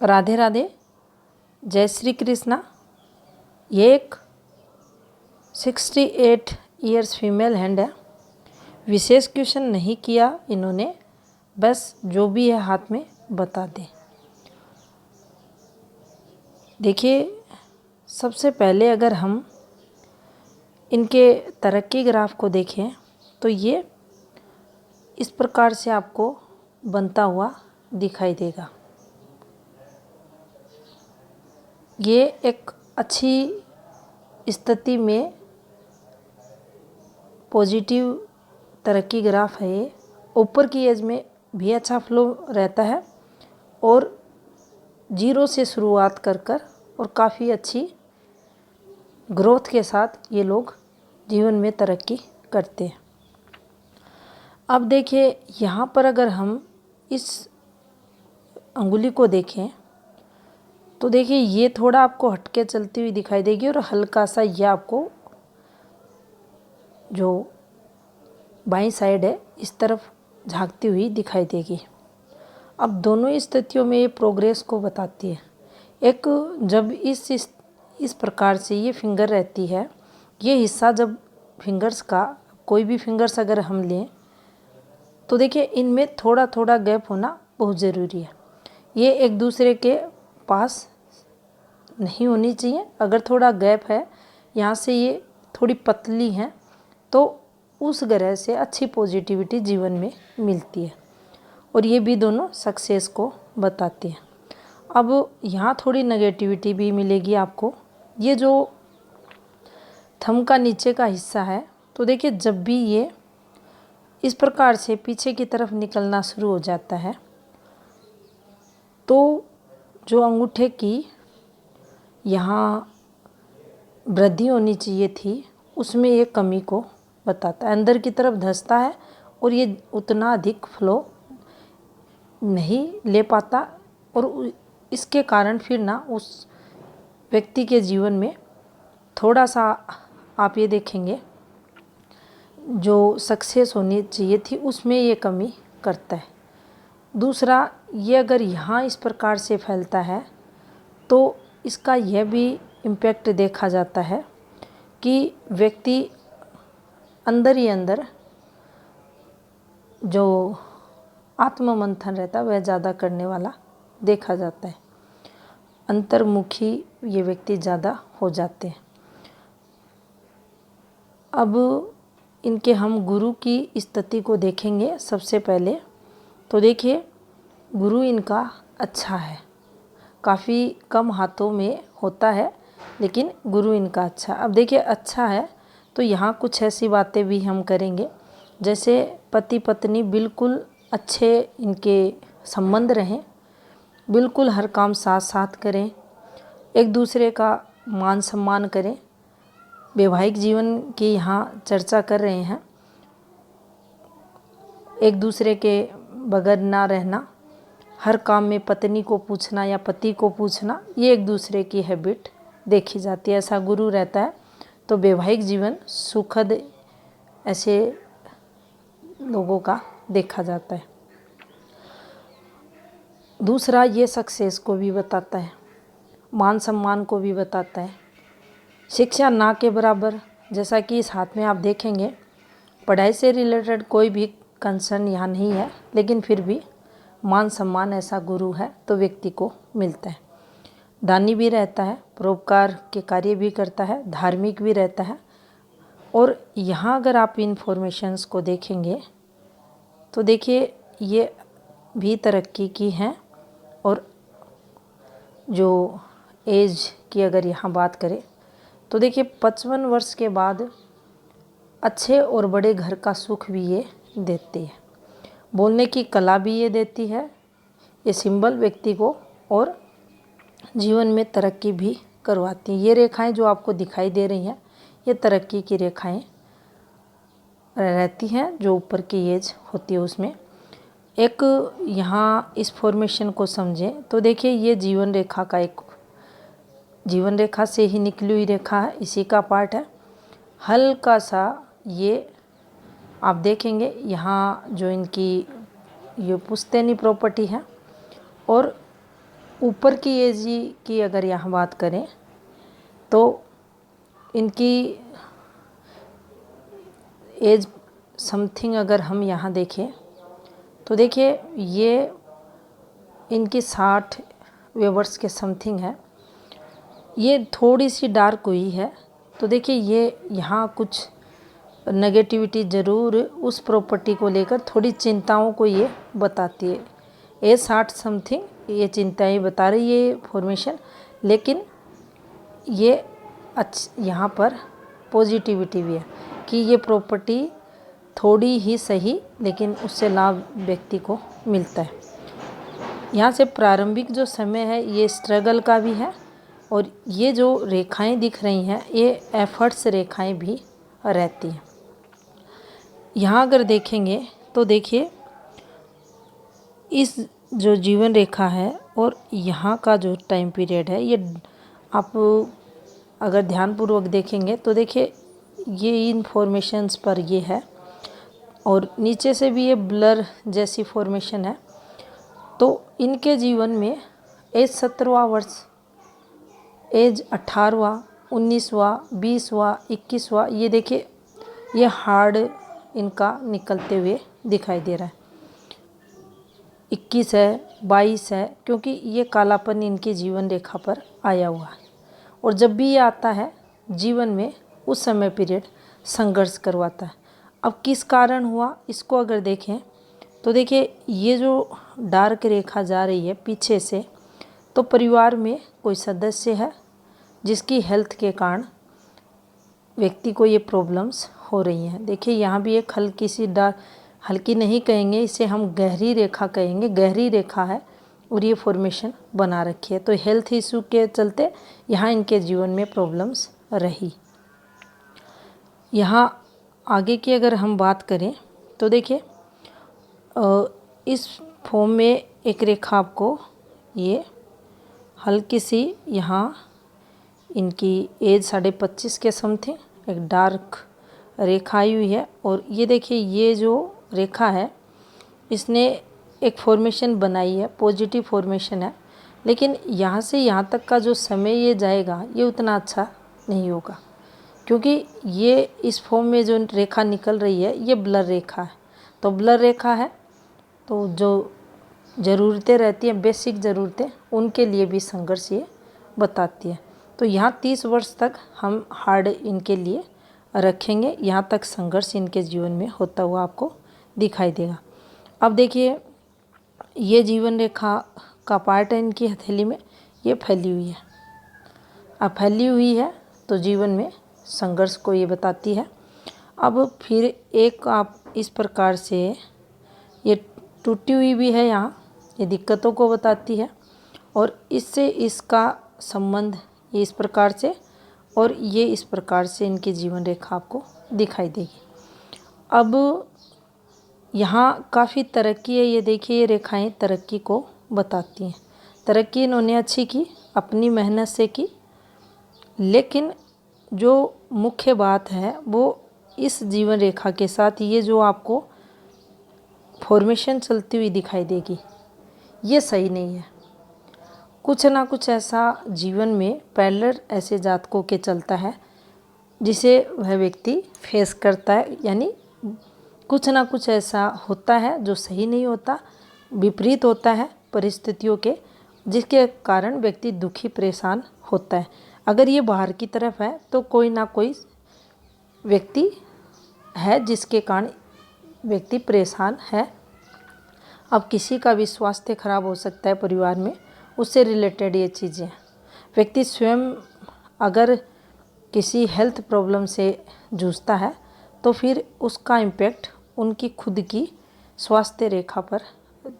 राधे राधे, जय श्री कृष्णा। ये एक 68 ईयर्स फीमेल हैंड है। विशेष क्वेश्चन नहीं किया इन्होंने, बस जो भी है हाथ में बता दे। देखिए, सबसे पहले अगर हम इनके तरक्की ग्राफ को देखें तो ये इस प्रकार से आपको बनता हुआ दिखाई देगा। ये एक अच्छी स्थिति में पॉजिटिव तरक्की ग्राफ है। ये ऊपर की एज में भी अच्छा फ्लो रहता है और जीरो से शुरुआत कर और काफ़ी अच्छी ग्रोथ के साथ ये लोग जीवन में तरक्की करते हैं। अब देखिए, यहाँ पर अगर हम इस अंगुली को देखें तो देखिए ये थोड़ा आपको हटके चलती हुई दिखाई देगी और हल्का सा ये आपको जो बाईं साइड है इस तरफ झांकती हुई दिखाई देगी। अब दोनों स्थितियों में ये प्रोग्रेस को बताती है। एक जब इस प्रकार से ये फिंगर रहती है, ये हिस्सा जब फिंगर्स का कोई भी फिंगर्स अगर हम लें तो देखिए इनमें थोड़ा थोड़ा गैप होना बहुत ज़रूरी है। ये एक दूसरे के पास नहीं होनी चाहिए। अगर थोड़ा गैप है, यहाँ से ये थोड़ी पतली हैं, तो उस ग्रह से अच्छी पॉजिटिविटी जीवन में मिलती है और ये भी दोनों सक्सेस को बताते हैं। अब यहाँ थोड़ी नेगेटिविटी भी मिलेगी आपको। ये जो थंब का नीचे का हिस्सा है, तो देखिए जब भी ये इस प्रकार से पीछे की तरफ निकलना शुरू हो जाता है तो जो अंगूठे की यहाँ वृद्धि होनी चाहिए थी उसमें ये कमी को बताता है। अंदर की तरफ धंसता है और ये उतना अधिक फ्लो नहीं ले पाता और इसके कारण फिर ना उस व्यक्ति के जीवन में थोड़ा सा आप ये देखेंगे जो सक्सेस होनी चाहिए थी उसमें ये कमी करता है। दूसरा, ये अगर यहाँ इस प्रकार से फैलता है तो इसका यह भी इम्पैक्ट देखा जाता है कि व्यक्ति अंदर ही अंदर जो आत्ममंथन रहता है वह ज़्यादा करने वाला देखा जाता है। अंतर्मुखी ये व्यक्ति ज़्यादा हो जाते हैं। अब इनके हम गुरु की स्थिति को देखेंगे। सबसे पहले तो देखिए गुरु इनका अच्छा है, काफ़ी कम हाथों में होता है लेकिन गुरु इनका अच्छा। अब देखिए अच्छा है तो यहाँ कुछ ऐसी बातें भी हम करेंगे, जैसे पति पत्नी बिल्कुल अच्छे इनके संबंध रहें, बिल्कुल हर काम साथ साथ करें, एक दूसरे का मान सम्मान करें। वैवाहिक जीवन की यहाँ चर्चा कर रहे हैं। एक दूसरे के बगैर ना रहना, हर काम में पत्नी को पूछना या पति को पूछना, ये एक दूसरे की हैबिट देखी जाती है। ऐसा गुरु रहता है तो वैवाहिक जीवन सुखद ऐसे लोगों का देखा जाता है। दूसरा, ये सक्सेस को भी बताता है, मान सम्मान को भी बताता है। शिक्षा ना के बराबर, जैसा कि इस हाथ में आप देखेंगे, पढ़ाई से रिलेटेड कोई भी कंसर्न यहाँ नहीं है, लेकिन फिर भी मान सम्मान ऐसा गुरु है तो व्यक्ति को मिलता है। दानी भी रहता है, परोपकार के कार्य भी करता है, धार्मिक भी रहता है। और यहाँ अगर आप इन्फॉर्मेशंस को देखेंगे तो देखिए ये भी तरक्की की हैं। और जो एज की अगर यहाँ बात करें तो देखिए 55 वर्ष के बाद अच्छे और बड़े घर का सुख भी ये देती है। बोलने की कला भी ये देती है, ये सिंबल व्यक्ति को, और जीवन में तरक्की भी करवाती हैं। ये रेखाएं जो आपको दिखाई दे रही हैं ये तरक्की की रेखाएं रहती हैं जो ऊपर की एज होती है उसमें। एक यहाँ इस फॉर्मेशन को समझें तो देखिए ये जीवन रेखा का एक जीवन रेखा से ही निकली हुई रेखा है, इसी का पार्ट है। हल्का सा ये आप देखेंगे यहाँ जो इनकी ये पुश्तैनी प्रॉपर्टी है और ऊपर की एज की अगर यहाँ बात करें तो इनकी एज समथिंग अगर हम यहाँ देखें तो देखिए ये इनकी 60वें वर्ष के समथिंग है। ये थोड़ी सी डार्क हुई है तो देखिए ये यहाँ कुछ नेगेटिविटी ज़रूर उस प्रॉपर्टी को लेकर थोड़ी चिंताओं को ये बताती है। ए 60 समथिंग ये चिंताएं बता रही है फॉर्मेशन, लेकिन ये यहाँ पर पॉजिटिविटी भी है कि ये प्रॉपर्टी थोड़ी ही सही लेकिन उससे लाभ व्यक्ति को मिलता है। यहाँ से प्रारंभिक जो समय है ये स्ट्रगल का भी है और ये जो रेखाएं दिख रही हैं ये एफर्ट्स रेखाएं भी रहती हैं। यहाँ अगर देखेंगे तो देखिए इस जो जीवन रेखा है और यहाँ का जो टाइम पीरियड है ये आप अगर ध्यानपूर्वक देखेंगे तो देखिए ये इन्फॉर्मेशंस पर ये है और नीचे से भी ये ब्लर जैसी फॉर्मेशन है। तो इनके जीवन में एज 17वां वर्ष, एज 18वां, 19वां, 20वां, 21वां, ये देखिए ये हार्ड इनका निकलते हुए दिखाई दे रहा है। 21 है, 22 है, क्योंकि ये कालापन इनकी जीवन रेखा पर आया हुआ है और जब भी ये आता है जीवन में उस समय पीरियड संघर्ष करवाता है। अब किस कारण हुआ इसको अगर देखें तो देखिए ये जो डार्क रेखा जा रही है पीछे से, तो परिवार में कोई सदस्य है जिसकी हेल्थ के कारण व्यक्ति को ये प्रॉब्लम्स हो रही हैं। देखिए यहाँ भी एक हल्की सी हल्की नहीं कहेंगे, इसे हम गहरी रेखा कहेंगे, गहरी रेखा है और ये फॉर्मेशन बना रखी है। तो हेल्थ इशू के चलते यहाँ इनके जीवन में प्रॉब्लम्स रही। यहाँ आगे की अगर हम बात करें तो देखिए इस फॉर्म में एक रेखा आपको ये हल्की सी यहाँ इनकी एज 25.5 के समथिंग एक डार्क रेखा आई हुई है और ये देखिए ये जो रेखा है इसने एक फॉर्मेशन बनाई है, पॉजिटिव फॉर्मेशन है, लेकिन यहाँ से यहाँ तक का जो समय ये जाएगा ये उतना अच्छा नहीं होगा क्योंकि ये इस फॉर्म में जो रेखा निकल रही है ये ब्लर रेखा है। तो ब्लर रेखा है तो जो ज़रूरतें रहती हैं, बेसिक ज़रूरतें, उनके लिए भी संघर्ष ये बताती है। तो यहाँ 30 वर्ष तक हम हार्ड इनके लिए रखेंगे, यहाँ तक संघर्ष इनके जीवन में होता हुआ आपको दिखाई देगा। अब देखिए ये जीवन रेखा का पार्ट है इनकी हथेली में, ये फैली हुई है। अब फैली हुई है तो जीवन में संघर्ष को ये बताती है। अब फिर एक आप इस प्रकार से ये टूटी हुई भी है, यहाँ ये दिक्कतों को बताती है और इससे इसका संबंध ये इस प्रकार से और ये इस प्रकार से इनकी जीवन रेखा आपको दिखाई देगी। अब यहाँ काफ़ी तरक्की है, ये देखिए ये रेखाएं तरक्की को बताती हैं। तरक्की इन्होंने अच्छी की, अपनी मेहनत से की, लेकिन जो मुख्य बात है वो इस जीवन रेखा के साथ ये जो आपको फॉर्मेशन चलती हुई दिखाई देगी ये सही नहीं है। कुछ ना कुछ ऐसा जीवन में पैरेलल ऐसे जातकों के चलता है जिसे वह व्यक्ति फेस करता है, यानी कुछ ना कुछ ऐसा होता है जो सही नहीं होता, विपरीत होता है परिस्थितियों के, जिसके कारण व्यक्ति दुखी परेशान होता है। अगर ये बाहर की तरफ है तो कोई ना कोई व्यक्ति है जिसके कारण व्यक्ति परेशान है। अब किसी का भी स्वास्थ्य खराब हो सकता है परिवार में, उससे रिलेटेड ये चीज़ें। व्यक्ति स्वयं अगर किसी हेल्थ प्रॉब्लम से जूझता है तो फिर उसका इम्पैक्ट उनकी खुद की स्वास्थ्य रेखा पर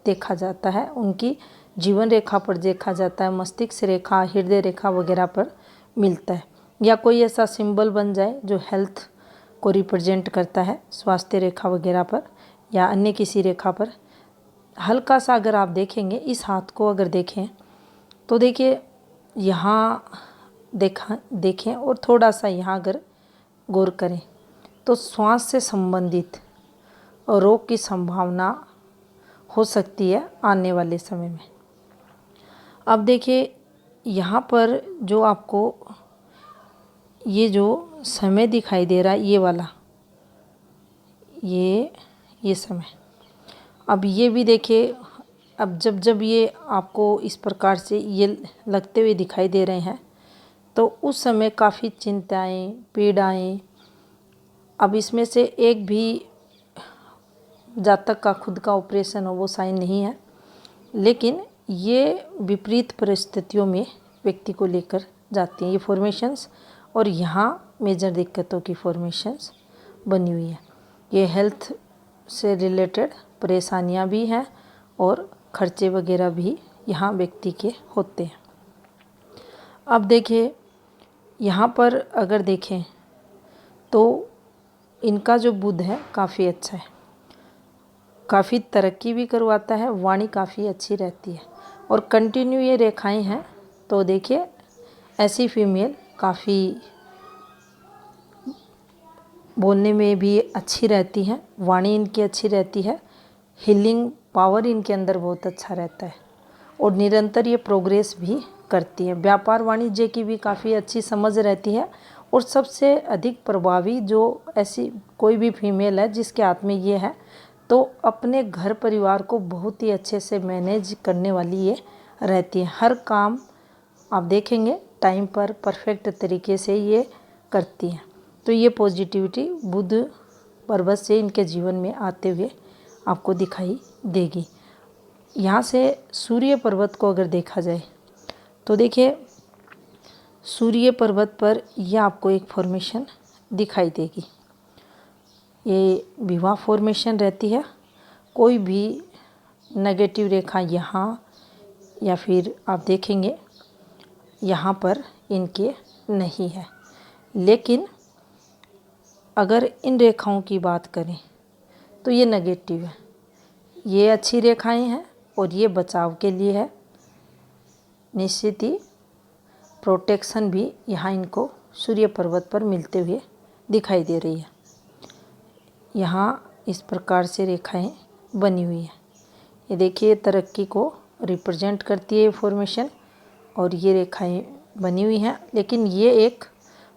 देखा जाता है, उनकी जीवन रेखा पर देखा जाता है, मस्तिष्क रेखा, हृदय रेखा वगैरह पर मिलता है, या कोई ऐसा सिंबल बन जाए जो हेल्थ को रिप्रेजेंट करता है स्वास्थ्य रेखा वगैरह पर या अन्य किसी रेखा पर। हल्का सा अगर आप देखेंगे इस हाथ को अगर देखें तो देखिए यहाँ देखें और थोड़ा सा यहाँ अगर गौर करें तो श्वास से संबंधित रोग की संभावना हो सकती है आने वाले समय में। अब देखिए यहाँ पर जो आपको ये जो समय दिखाई दे रहा है, ये वाला, ये समय, अब ये भी देखिए, अब जब जब ये आपको इस प्रकार से ये लगते हुए दिखाई दे रहे हैं तो उस समय काफ़ी चिंताएं, पीड़ाएं, अब इसमें से एक भी जातक का खुद का ऑपरेशन हो वो साइन नहीं है, लेकिन ये विपरीत परिस्थितियों में व्यक्ति को लेकर जाती हैं ये फॉर्मेशंस, और यहाँ मेजर दिक्कतों की फॉर्मेशंस बनी हुई है। ये हेल्थ से रिलेटेड परेशानियाँ भी हैं और खर्चे वगैरह भी यहाँ व्यक्ति के होते हैं। अब देखिए यहाँ पर अगर देखें तो इनका जो बुध है काफ़ी अच्छा है, काफ़ी तरक्की भी करवाता है, वाणी काफ़ी अच्छी रहती है और कंटिन्यू ये रेखाएं हैं। तो देखिए ऐसी फीमेल काफ़ी बोलने में भी अच्छी रहती हैं, वाणी इनकी अच्छी रहती है, हीलिंग पावर इनके अंदर बहुत अच्छा रहता है और निरंतर ये प्रोग्रेस भी करती है। व्यापार वाणिज्य की भी काफ़ी अच्छी समझ रहती है और सबसे अधिक प्रभावी जो ऐसी कोई भी फीमेल है जिसके हाथ में ये है तो अपने घर परिवार को बहुत ही अच्छे से मैनेज करने वाली ये रहती है। हर काम आप देखेंगे टाइम पर परफेक्ट तरीके से ये करती हैं। तो ये पॉजिटिविटी बुध पर्वत से इनके जीवन में आते हुए आपको दिखाई देगी। यहाँ से सूर्य पर्वत को अगर देखा जाए तो देखिए सूर्य पर्वत पर यह आपको एक फॉर्मेशन दिखाई देगी। ये विवाह फॉर्मेशन रहती है। कोई भी नेगेटिव रेखा यहाँ या फिर आप देखेंगे यहाँ पर इनके नहीं है, लेकिन अगर इन रेखाओं की बात करें तो ये नेगेटिव है। ये अच्छी रेखाएं हैं और ये बचाव के लिए है। निश्चित ही प्रोटेक्शन भी यहाँ इनको सूर्य पर्वत पर मिलते हुए दिखाई दे रही है। यहाँ इस प्रकार से रेखाएं बनी हुई है। ये देखिए तरक्की को रिप्रेजेंट करती है फॉर्मेशन और ये रेखाएं बनी हुई हैं, लेकिन ये एक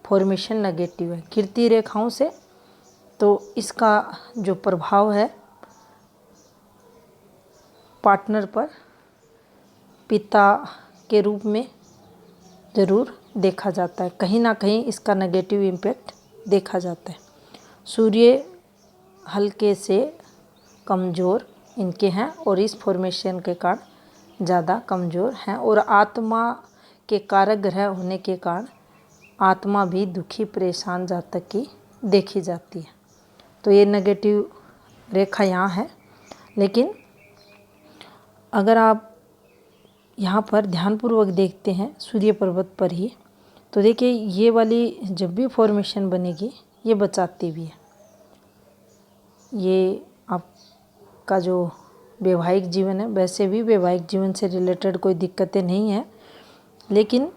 फॉर्मेशन नेगेटिव है कीर्ति रेखाओं से। तो इसका जो प्रभाव है पार्टनर पर पिता के रूप में ज़रूर देखा जाता है, कहीं ना कहीं इसका नेगेटिव इम्पैक्ट देखा जाता है। सूर्य हल्के से कमज़ोर इनके हैं और इस फॉर्मेशन के कारण ज़्यादा कमज़ोर हैं और आत्मा के कारक ग्रह होने के कारण आत्मा भी दुखी परेशान जातक की देखी जाती है। तो ये नेगेटिव रेखा यहाँ है, लेकिन अगर आप यहाँ पर ध्यानपूर्वक देखते हैं सूर्य पर्वत पर ही तो देखिए ये वाली जब भी फॉर्मेशन बनेगी ये बचाती भी है। ये आपका जो वैवाहिक जीवन है, वैसे भी वैवाहिक जीवन से रिलेटेड कोई दिक्कतें नहीं हैं, लेकिन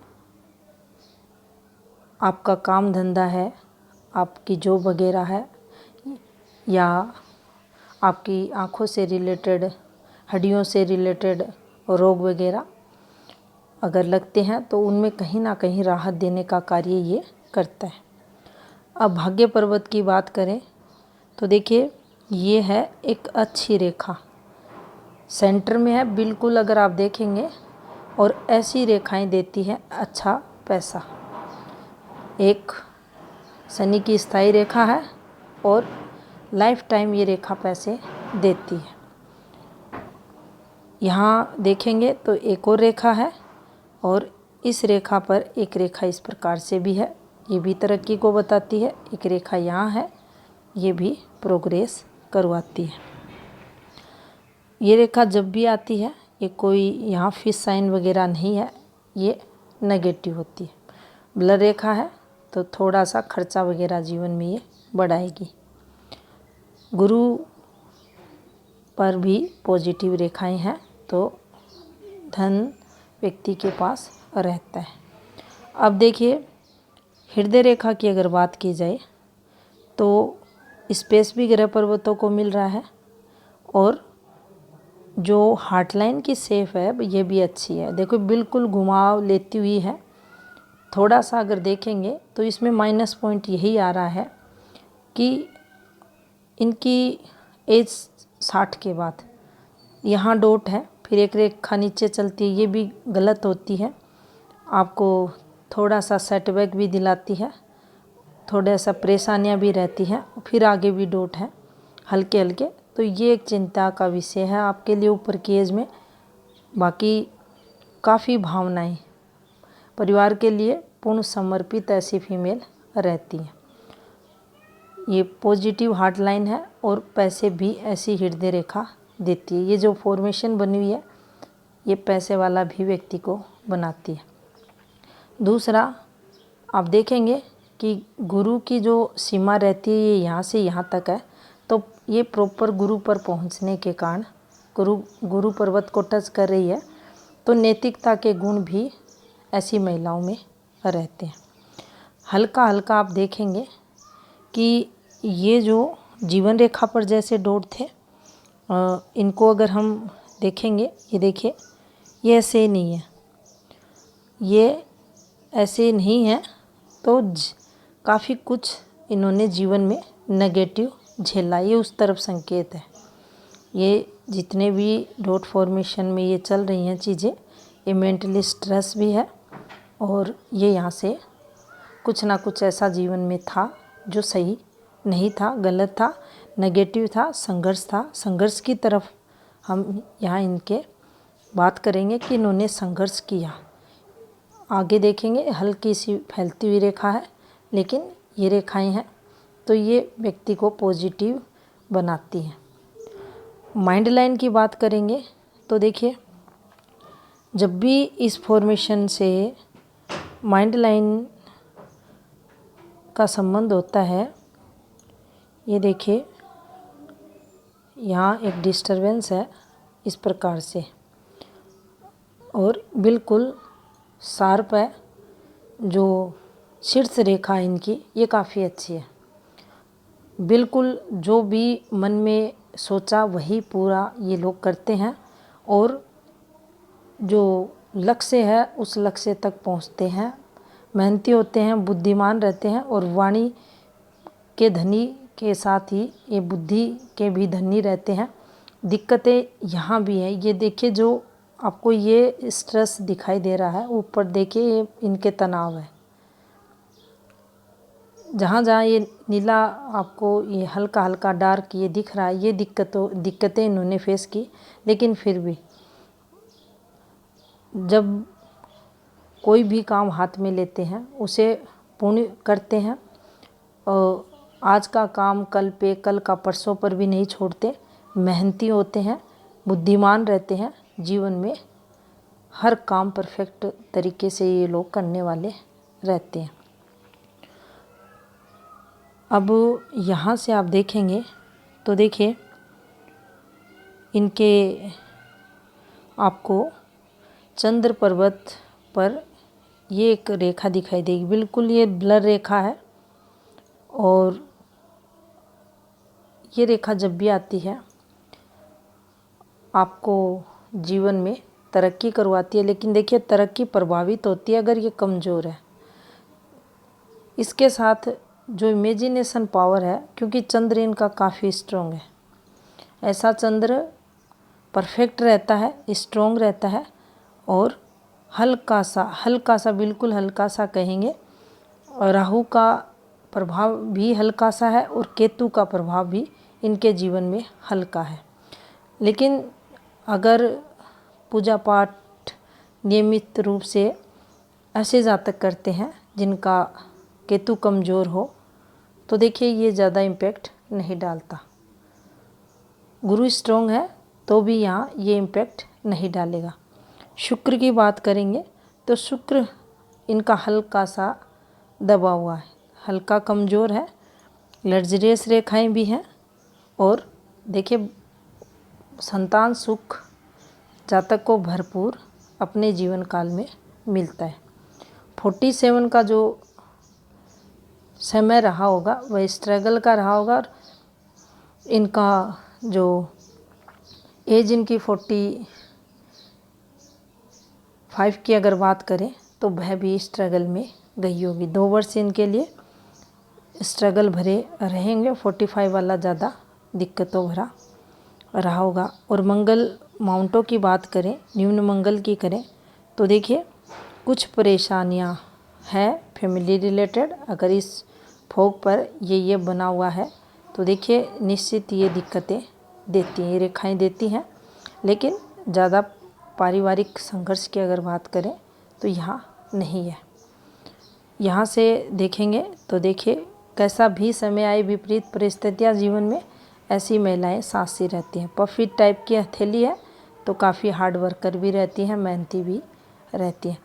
आपका काम धंधा है, आपकी जॉब वगैरह है, या आपकी आँखों से रिलेटेड, हड्डियों से रिलेटेड रोग वगैरह अगर लगते हैं तो उनमें कहीं ना कहीं राहत देने का कार्य ये करता है। अब भाग्य पर्वत की बात करें तो देखिए ये है एक अच्छी रेखा, सेंटर में है बिल्कुल अगर आप देखेंगे, और ऐसी रेखाएं देती है अच्छा पैसा। एक शनि की स्थायी रेखा है और लाइफ टाइम ये रेखा पैसे देती है। यहाँ देखेंगे तो एक और रेखा है और इस रेखा पर एक रेखा इस प्रकार से भी है, ये भी तरक्की को बताती है। एक रेखा यहाँ है, ये भी प्रोग्रेस करवाती है। ये रेखा जब भी आती है ये कोई यहाँ फिश साइन वगैरह नहीं है, ये नेगेटिव होती है। ब्लर रेखा है तो थोड़ा सा खर्चा वगैरह जीवन में ये बढ़ाएगी। गुरु पर भी पॉजिटिव रेखाएं हैं तो धन व्यक्ति के पास रहता है। अब देखिए हृदय रेखा की अगर बात की जाए तो स्पेस भी ग्रह पर्वतों को मिल रहा है और जो हार्ट लाइन की शेप है ये भी अच्छी है। देखो बिल्कुल घुमाव लेती हुई है। थोड़ा सा अगर देखेंगे तो इसमें माइनस पॉइंट यही आ रहा है कि इनकी एज 60 के बाद यहाँ डॉट है, फिर एक रेखा नीचे चलती है, ये भी गलत होती है, आपको थोड़ा सा सेटबैक भी दिलाती है, थोड़ा सा परेशानियाँ भी रहती हैं। फिर आगे भी डॉट है हल्के हल्के, तो ये एक चिंता का विषय है आपके लिए ऊपर की एज में। बाकी काफ़ी भावनाएं परिवार के लिए पूर्ण समर्पित ऐसी फीमेल रहती हैं। ये पॉजिटिव हार्ट लाइन है और पैसे भी ऐसी हृदय रेखा देती है। ये जो फॉर्मेशन बनी हुई है ये पैसे वाला भी व्यक्ति को बनाती है। दूसरा आप देखेंगे कि गुरु की जो सीमा रहती है ये यहाँ से यहाँ तक है, तो ये प्रॉपर गुरु पर पहुँचने के कारण गुरु पर्वत को टच कर रही है, तो नैतिकता के गुण भी ऐसी महिलाओं में रहते हैं। हल्का हल्का आप देखेंगे कि ये जो जीवन रेखा पर जैसे डॉट थे, इनको अगर हम देखेंगे, ये देखिए ये ऐसे नहीं है, ये ऐसे नहीं है, तो काफ़ी कुछ इन्होंने जीवन में नेगेटिव झेला, ये उस तरफ संकेत है। ये जितने भी डॉट फॉर्मेशन में ये चल रही हैं चीज़ें, ये मेंटली स्ट्रेस भी है और ये यहाँ से कुछ ना कुछ ऐसा जीवन में था जो सही नहीं था, गलत था, नेगेटिव था, संघर्ष था। संघर्ष की तरफ हम यहाँ इनके बात करेंगे कि इन्होंने संघर्ष किया। आगे देखेंगे हल्की सी फैलती हुई रेखा है, लेकिन ये रेखाएं हैं तो ये व्यक्ति को पॉजिटिव बनाती हैं। माइंड लाइन की बात करेंगे तो देखिए जब भी इस फॉर्मेशन से माइंड लाइन का संबंध होता है, ये देखिए यहाँ एक डिस्टरबेंस है इस प्रकार से और बिल्कुल शार्प है। जो शीर्ष रेखा है इनकी ये काफ़ी अच्छी है। बिल्कुल जो भी मन में सोचा वही पूरा ये लोग करते हैं और जो लक्ष्य है उस लक्ष्य तक पहुंचते हैं। मेहनती होते हैं, बुद्धिमान रहते हैं और वाणी के धनी के साथ ही ये बुद्धि के भी धनी रहते हैं। दिक्कतें यहाँ भी हैं, ये देखिए जो आपको ये स्ट्रेस दिखाई दे रहा है, ऊपर देखिए ये इनके तनाव है। जहाँ जहाँ ये नीला आपको ये हल्का हल्का डार्क ये दिख रहा है, ये दिक्कतें इन्होंने फेस की, लेकिन फिर भी जब कोई भी काम हाथ में लेते हैं उसे पूर्ण करते हैं और आज का काम कल पे, कल का परसों पर भी नहीं छोड़ते। मेहनती होते हैं, बुद्धिमान रहते हैं, जीवन में हर काम परफेक्ट तरीके से ये लोग करने वाले रहते हैं। अब यहाँ से आप देखेंगे तो देखिए इनके आपको चंद्र पर्वत पर ये एक रेखा दिखाई देगी, बिल्कुल ये ब्लर रेखा है और ये रेखा जब भी आती है आपको जीवन में तरक्की करवाती है, लेकिन देखिए तरक्की प्रभावित होती है अगर ये कमज़ोर है। इसके साथ जो इमेजिनेशन पावर है, क्योंकि चंद्र इनका काफ़ी स्ट्रॉन्ग है, ऐसा चंद्र परफेक्ट रहता है, स्ट्रॉन्ग रहता है और हल्का सा बिल्कुल हल्का सा कहेंगे। और राहु का प्रभाव भी हल्का सा है और केतु का प्रभाव भी इनके जीवन में हल्का है। लेकिन अगर पूजा पाठ नियमित रूप से ऐसे जातक करते हैं जिनका केतु कमज़ोर हो, तो देखिए ये ज़्यादा इम्पैक्ट नहीं डालता। गुरु स्ट्रॉन्ग है तो भी यहाँ ये इम्पैक्ट नहीं डालेगा। शुक्र की बात करेंगे तो शुक्र इनका हल्का सा दबा हुआ है, हल्का कमज़ोर है, लग्जरियस रेखाएं भी हैं और देखिए संतान सुख जातक को भरपूर अपने जीवन काल में मिलता है। 47 का जो समय रहा होगा वह स्ट्रगल का रहा होगा और इनका जो एज इनकी 45 की अगर बात करें तो वह भी स्ट्रगल में गई होगी। 2 वर्ष इनके लिए स्ट्रगल भरे रहेंगे। 45 वाला ज़्यादा दिक्कतों भरा रहा होगा। और मंगल माउंटों की बात करें, निम्न मंगल की करें तो देखिए कुछ परेशानियां हैं फैमिली रिलेटेड। अगर इस फोक पर ये बना हुआ है तो देखिए निश्चित ये दिक्कतें देती हैं, ये रेखाएं देती हैं। लेकिन ज़्यादा पारिवारिक संघर्ष की अगर बात करें तो यहाँ नहीं है। यहाँ से देखेंगे तो देखिए कैसा भी समय आए, विपरीत परिस्थितियाँ जीवन में, ऐसी महिलाएं साहसी रहती हैं। पफी टाइप की हथेली है तो काफ़ी हार्ड वर्कर भी रहती हैं, मेहनती भी रहती हैं।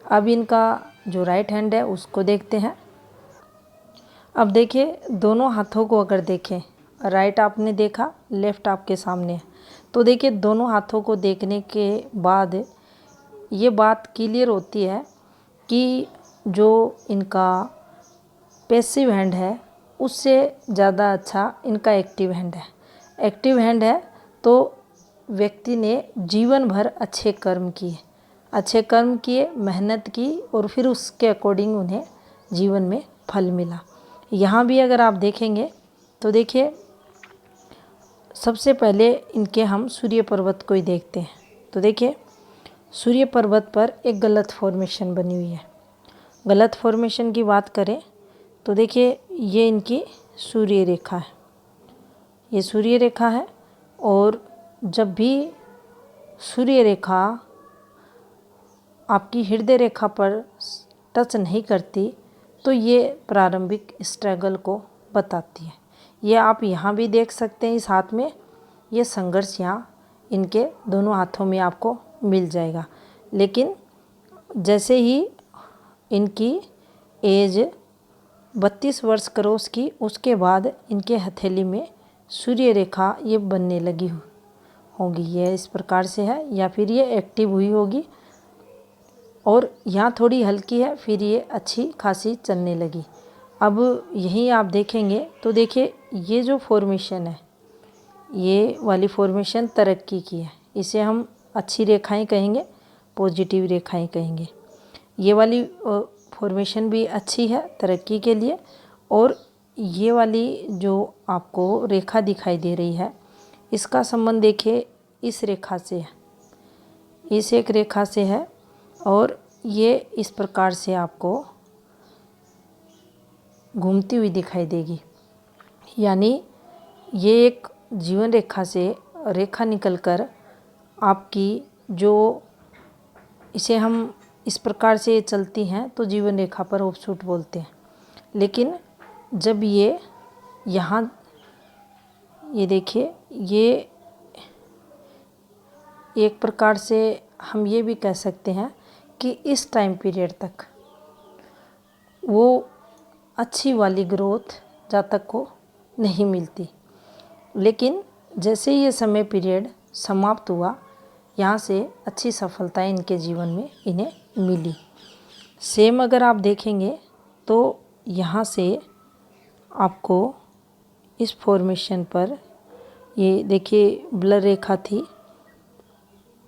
अब इनका जो राइट हैंड है उसको देखते हैं। अब देखिए दोनों हाथों को अगर देखें, राइट आपने देखा, लेफ्ट आपके सामने है, तो देखिए दोनों हाथों को देखने के बाद ये बात क्लियर होती है कि जो इनका पैसिव हैंड है उससे ज़्यादा अच्छा इनका एक्टिव हैंड है। एक्टिव हैंड है तो व्यक्ति ने जीवन भर अच्छे कर्म किए, मेहनत की और फिर उसके अकॉर्डिंग उन्हें जीवन में फल मिला। यहाँ भी अगर आप देखेंगे तो देखिए सबसे पहले इनके हम सूर्य पर्वत को ही देखते हैं। तो देखिए सूर्य पर्वत पर एक गलत फॉर्मेशन बनी हुई है। गलत फॉर्मेशन की बात करें तो देखिए ये इनकी सूर्य रेखा है, ये सूर्य रेखा है। और जब भी सूर्य रेखा आपकी हृदय रेखा पर टच नहीं करती तो ये प्रारंभिक स्ट्रगल को बताती है। ये आप यहाँ भी देख सकते हैं, इस हाथ में ये संघर्ष यहाँ इनके दोनों हाथों में आपको मिल जाएगा। लेकिन जैसे ही इनकी एज 32 वर्ष क्रॉस की उसके बाद इनके हथेली में सूर्य रेखा ये बनने लगी होगी। ये इस प्रकार से है या फिर ये एक्टिव हुई होगी और यहाँ थोड़ी हल्की है, फिर ये अच्छी खासी चलने लगी। अब यहीं आप देखेंगे तो देखिए ये जो फॉर्मेशन है, ये वाली फॉर्मेशन तरक्की की है, इसे हम अच्छी रेखाएं कहेंगे, पॉजिटिव रेखाएं कहेंगे। ये वाली फॉर्मेशन भी अच्छी है तरक्की के लिए। और ये वाली जो आपको रेखा दिखाई दे रही है इसका संबंध देखिए इस रेखा से है, इस एक रेखा से है और ये इस प्रकार से आपको घूमती हुई दिखाई देगी। यानी ये एक जीवन रेखा से रेखा निकलकर आपकी जो, इसे हम इस प्रकार से चलती हैं तो जीवन रेखा पर ऑफशूट बोलते हैं। लेकिन जब ये यहाँ ये देखिए, ये एक प्रकार से हम ये भी कह सकते हैं कि इस टाइम पीरियड तक वो अच्छी वाली ग्रोथ जातक को नहीं मिलती। लेकिन जैसे ये समय पीरियड समाप्त हुआ, यहाँ से अच्छी सफलताएं इनके जीवन में इन्हें मिली। सेम अगर आप देखेंगे तो यहाँ से आपको इस फॉर्मेशन पर ये देखिए ब्लर रेखा थी,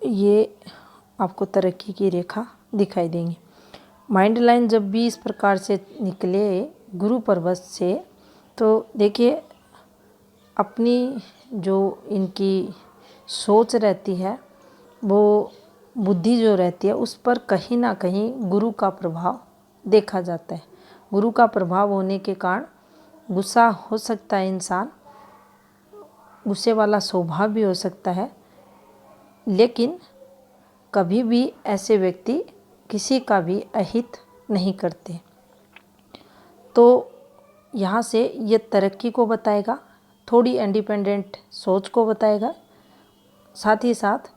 ये आपको तरक्की की रेखा दिखाई देंगी। माइंड लाइन जब भी इस प्रकार से निकले गुरु पर्वत से तो देखिए अपनी जो इनकी सोच रहती है, वो बुद्धि जो रहती है उस पर कहीं ना कहीं गुरु का प्रभाव देखा जाता है। गुरु का प्रभाव होने के कारण गुस्सा हो सकता है, इंसान गुस्से वाला स्वभाव भी हो सकता है। लेकिन कभी भी ऐसे व्यक्ति किसी का भी अहित नहीं करते। तो यहाँ से ये तरक्की को बताएगा, थोड़ी इंडिपेंडेंट सोच को बताएगा। साथ ही साथ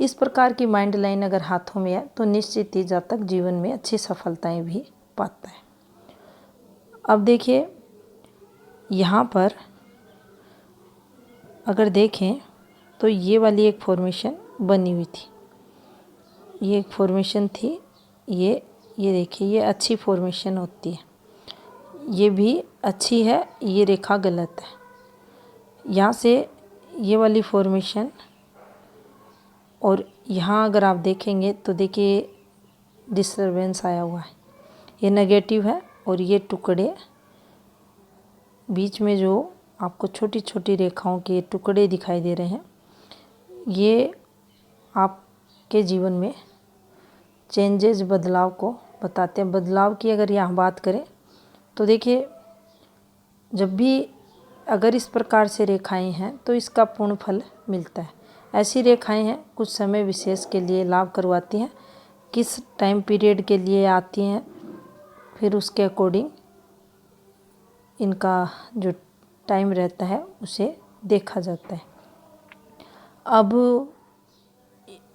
इस प्रकार की माइंड लाइन अगर हाथों में है तो निश्चित ही जातक जीवन में अच्छी सफलताएं भी पाता है। अब देखिए यहाँ पर अगर देखें तो ये वाली एक फॉर्मेशन बनी हुई थी, ये एक फॉर्मेशन थी, ये देखिए ये अच्छी फॉर्मेशन होती है, ये भी अच्छी है, ये रेखा गलत है। यहाँ से ये वाली फॉर्मेशन, और यहाँ अगर आप देखेंगे तो देखिए डिस्टरबेंस आया हुआ है, ये नेगेटिव है। और ये टुकड़े बीच में जो आपको छोटी छोटी रेखाओं के टुकड़े दिखाई दे रहे हैं, ये आपके जीवन में चेंजेस, बदलाव को बताते हैं। बदलाव की अगर यहाँ बात करें तो देखिए, जब भी अगर इस प्रकार से रेखाएं हैं तो इसका पूर्ण फल मिलता है। ऐसी रेखाएं हैं कुछ समय विशेष के लिए लाभ करवाती हैं, किस टाइम पीरियड के लिए आती हैं, फिर उसके अकॉर्डिंग इनका जो टाइम रहता है उसे देखा जाता है। अब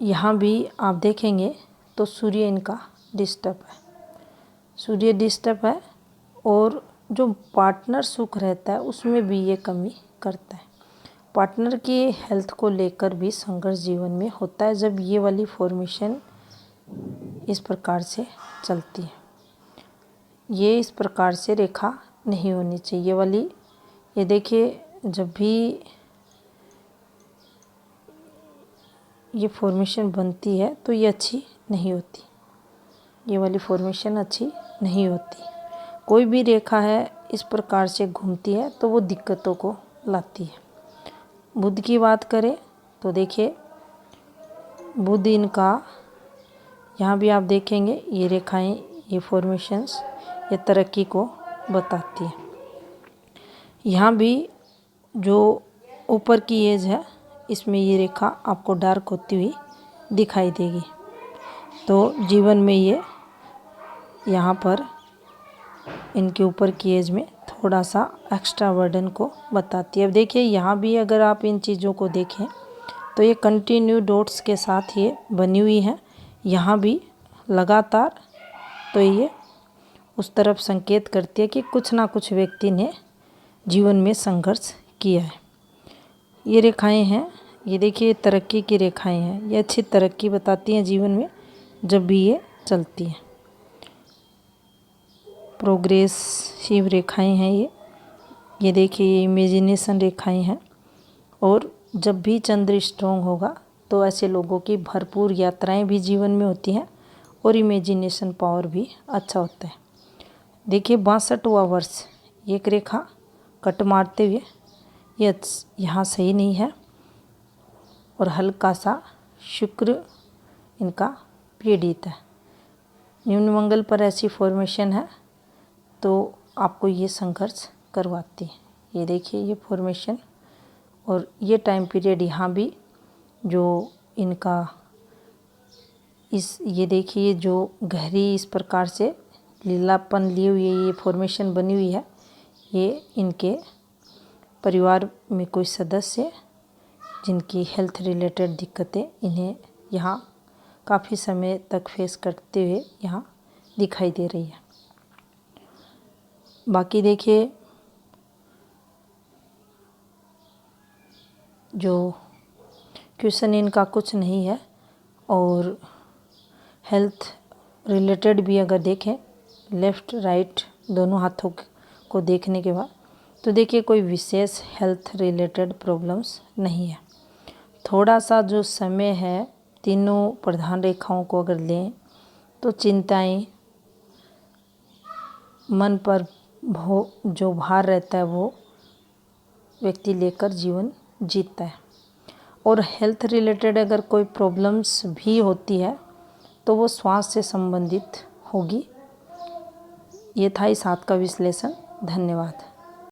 यहाँ भी आप देखेंगे तो सूर्य इनका डिस्टर्ब है, सूर्य डिस्टर्ब है, और जो पार्टनर सुख रहता है उसमें भी ये कमी करता है। पार्टनर की हेल्थ को लेकर भी संघर्ष जीवन में होता है जब ये वाली फॉर्मेशन इस प्रकार से चलती है। ये इस प्रकार से रेखा नहीं होनी चाहिए, ये वाली। ये देखिए, जब भी ये फॉर्मेशन बनती है तो ये अच्छी नहीं होती, ये वाली फॉर्मेशन अच्छी नहीं होती। कोई भी रेखा है इस प्रकार से घूमती है तो वो दिक्कतों को लाती है। बुध की बात करें तो देखिए, बुध इनका यहाँ भी आप देखेंगे ये रेखाएं, ये फॉर्मेशंस, ये तरक्की को बताती है। यहाँ भी जो ऊपर की एज है इसमें ये रेखा आपको डार्क होती हुई दिखाई देगी, तो जीवन में ये यहाँ पर इनके ऊपर की एज में थोड़ा सा एक्स्ट्रा बर्डन को बताती है। अब देखिए, यहाँ भी अगर आप इन चीज़ों को देखें तो ये कंटिन्यू डॉट्स के साथ ये बनी हुई है, यहाँ भी लगातार, तो ये उस तरफ संकेत करती है कि कुछ ना कुछ व्यक्ति ने जीवन में संघर्ष किया है। ये रेखाएं हैं, ये देखिए तरक्की की रेखाएं हैं, ये अच्छी तरक्की बताती हैं जीवन में जब भी ये चलती हैं। प्रोग्रेसिव रेखाएं हैं ये देखिए, ये इमेजिनेशन रेखाएं हैं। और जब भी चंद्र स्ट्रॉन्ग होगा तो ऐसे लोगों की भरपूर यात्राएं भी जीवन में होती हैं और इमेजिनेशन पावर भी अच्छा होता है। देखिए 62वां वर्ष, एक रेखा कट मारते हुए ये यहाँ सही नहीं है, और हल्का सा शुक्र इनका पीड़ित है। न्यून मंगल पर ऐसी फॉर्मेशन है तो आपको ये संघर्ष करवाती है। ये देखिए ये फॉर्मेशन, और ये टाइम पीरियड यहाँ भी जो इनका ये देखिए जो गहरी इस प्रकार से लीलापन लिए हुई ये फॉर्मेशन बनी हुई है, ये इनके परिवार में कोई सदस्य जिनकी हेल्थ रिलेटेड दिक्कतें इन्हें यहाँ काफ़ी समय तक फेस करते हुए यहाँ दिखाई दे रही है। बाकी देखिए, जो क्वेश्चन इनका कुछ नहीं है, और हेल्थ रिलेटेड भी अगर देखें लेफ़्ट राइट दोनों हाथों को देखने के बाद, तो देखिए कोई विशेष हेल्थ रिलेटेड प्रॉब्लम्स नहीं है। थोड़ा सा जो समय है, तीनों प्रधान रेखाओं को अगर लें तो चिंताएं, मन पर जो भार रहता है वो व्यक्ति लेकर जीवन जीता है। और हेल्थ रिलेटेड अगर कोई प्रॉब्लम्स भी होती है तो वो श्वास से संबंधित होगी। ये था इस हाथ का विश्लेषण। धन्यवाद।